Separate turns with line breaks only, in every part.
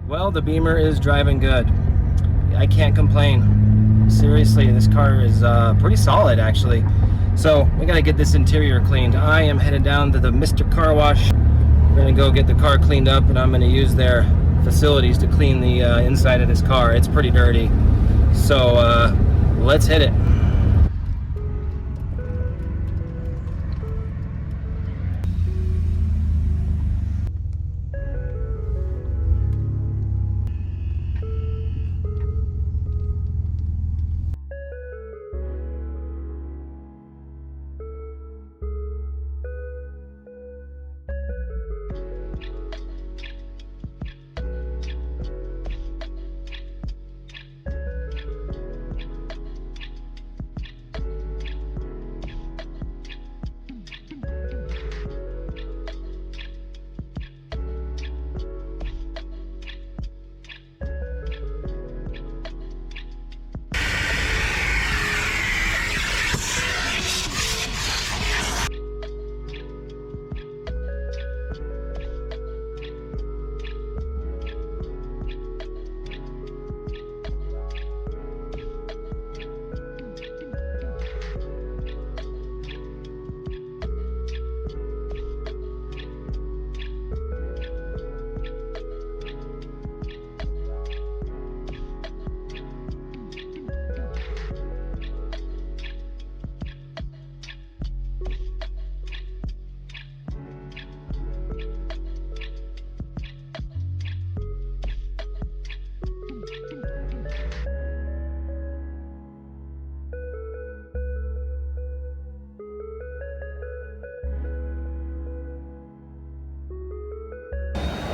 Well, the Beamer is driving good. I can't complain. Seriously, this car is pretty solid actually. So we gotta get this interior cleaned. I am headed down to the Mr. Car Wash. We're gonna go get the car cleaned up, and I'm gonna use their facilities to clean the inside of this car. It's pretty dirty. So let's hit it.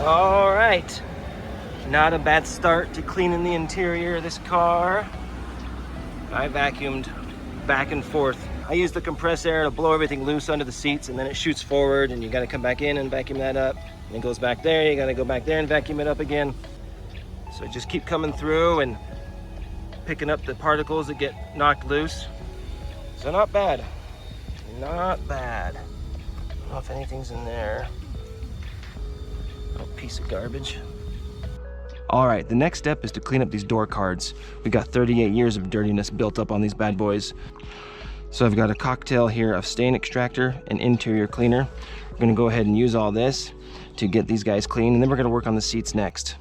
All right, not a bad start to cleaning the interior of this car. I vacuumed back and forth. I use the compressed air to blow everything loose under the seats, and then it shoots forward, and you gotta come back in and vacuum that up. And it goes back there, you gotta go back there and vacuum it up again. So just keep coming through and picking up the particles that get knocked loose. So not bad, not bad. I don't know if anything's in there. Piece of garbage. All right, the next step is to clean up these door cards. We got 38 years of dirtiness built up on these bad boys. So I've got a cocktail here of stain extractor and interior cleaner. We're gonna go ahead and use all this to get these guys clean, and then we're gonna work on the seats next.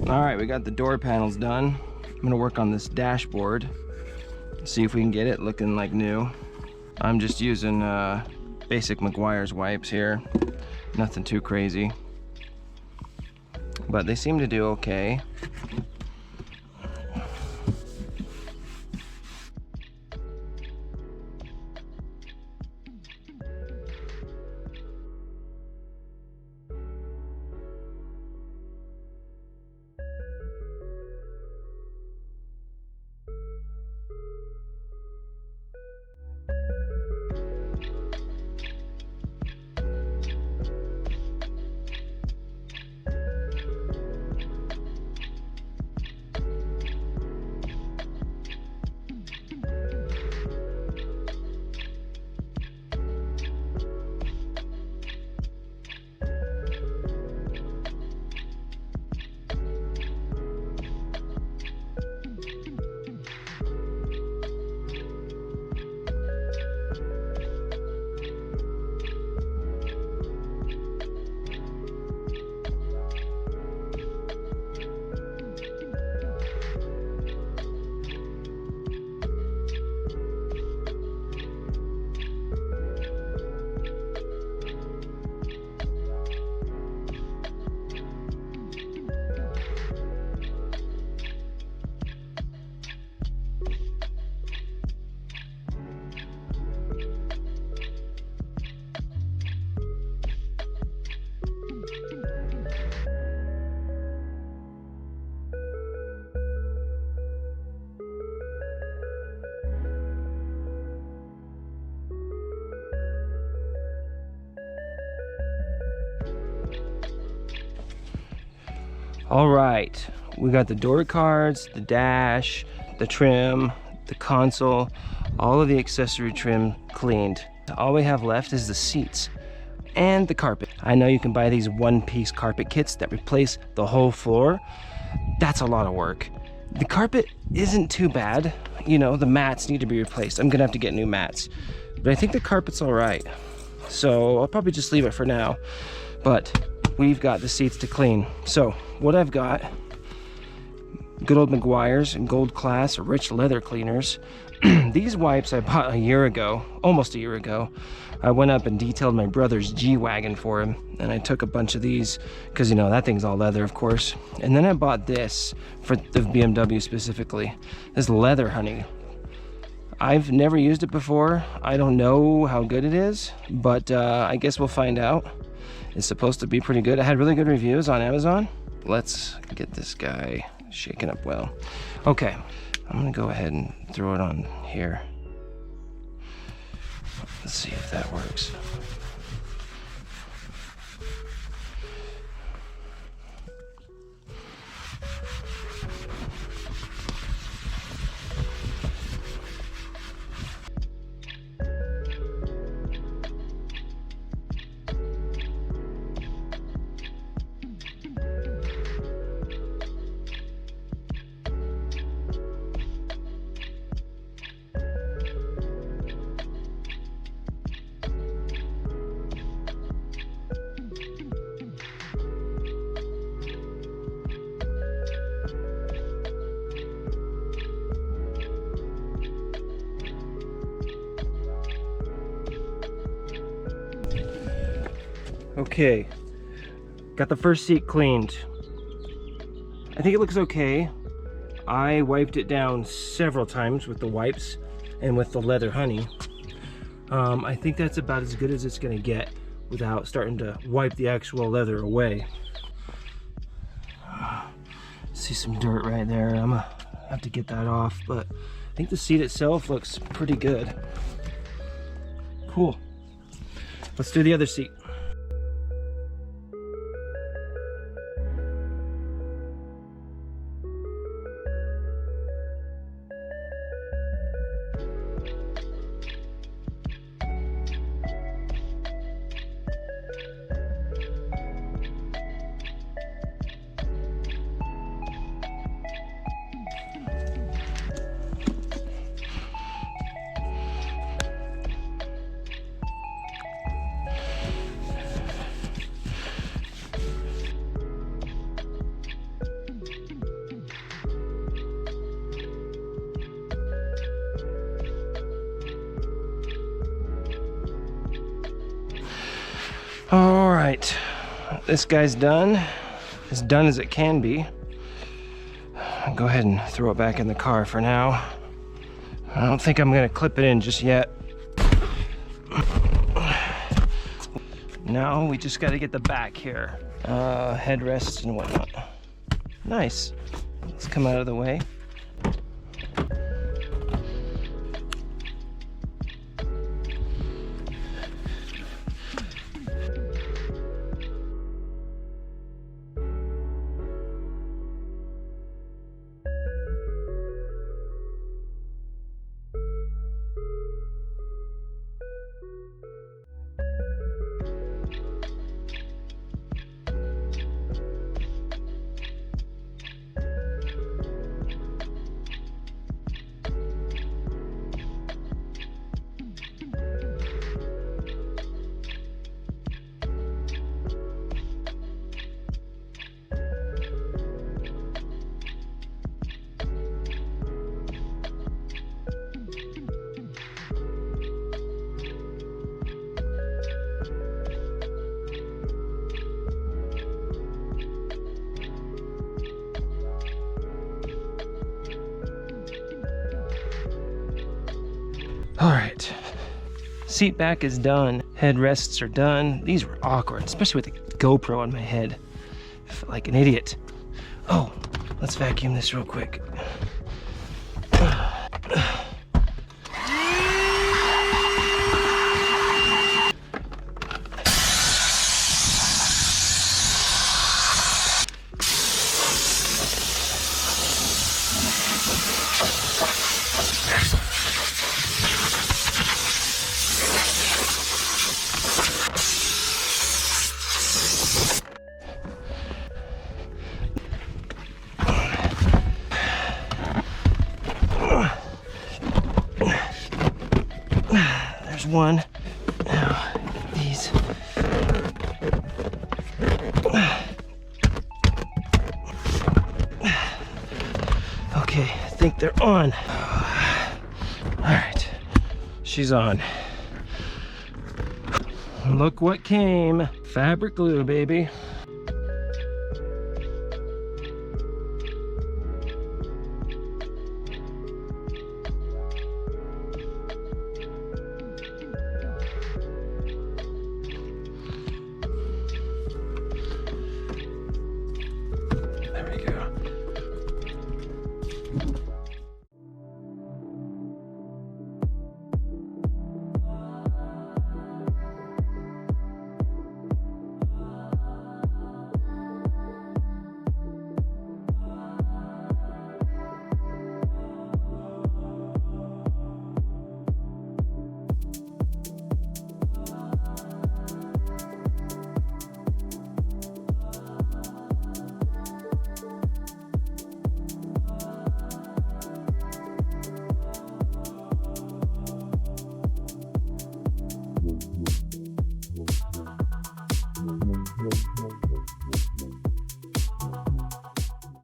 All right, we got the door panels done. I'm gonna work on this dashboard, see if we can get it looking like new. I'm just using basic McGuire's wipes here, nothing too crazy. but they seem to do okay. All right, we got the door cards, the dash, the trim, the console, all of the accessory trim cleaned. All we have left is the seats and the carpet. I know you can buy these one-piece carpet kits that replace the whole floor. That's a lot of work. The carpet isn't too bad. You know, the mats need to be replaced. I'm gonna have to get new mats, but I think the carpet's all right. So I'll probably just leave it for now, but we've got the seats to clean. So what I've got, good old Meguiar's Gold Class Rich Leather Cleaners. These wipes I bought a year ago, almost a year ago. I went up and detailed my brother's G-Wagon for him, and I took a bunch of these because, you know, that thing's all leather, of course. And then I bought this for the BMW specifically, this Leather Honey. I've never used it before. I don't know how good it is, but I guess we'll find out. It's supposed to be pretty good. I had really good reviews on Amazon. Let's get this guy shaken up well. Okay, I'm gonna go ahead and throw it on here. Let's see if that works. Okay, got the first seat cleaned. I think it looks okay. I wiped it down several times with the wipes and with the Leather Honey. I think that's about as good as it's gonna get without starting to wipe the actual leather away. See some dirt right there. I'm gonna have to get that off, but I think the seat itself looks pretty good. Cool. Let's do the other seat. All right, this guy's done. as done as it can be. I'll go ahead and throw it back in the car for now. I don't think I'm gonna clip it in just yet. Now we just gotta get the back here. Headrests and whatnot. Nice. Let's come out of the way. All right, seat back is done. Headrests are done. These were awkward, especially with the GoPro on my head. I felt like an idiot. Oh, let's vacuum this real quick. There's one. Now, these. Okay, I think they're on. All right, she's on. Look what came. Fabric glue, baby.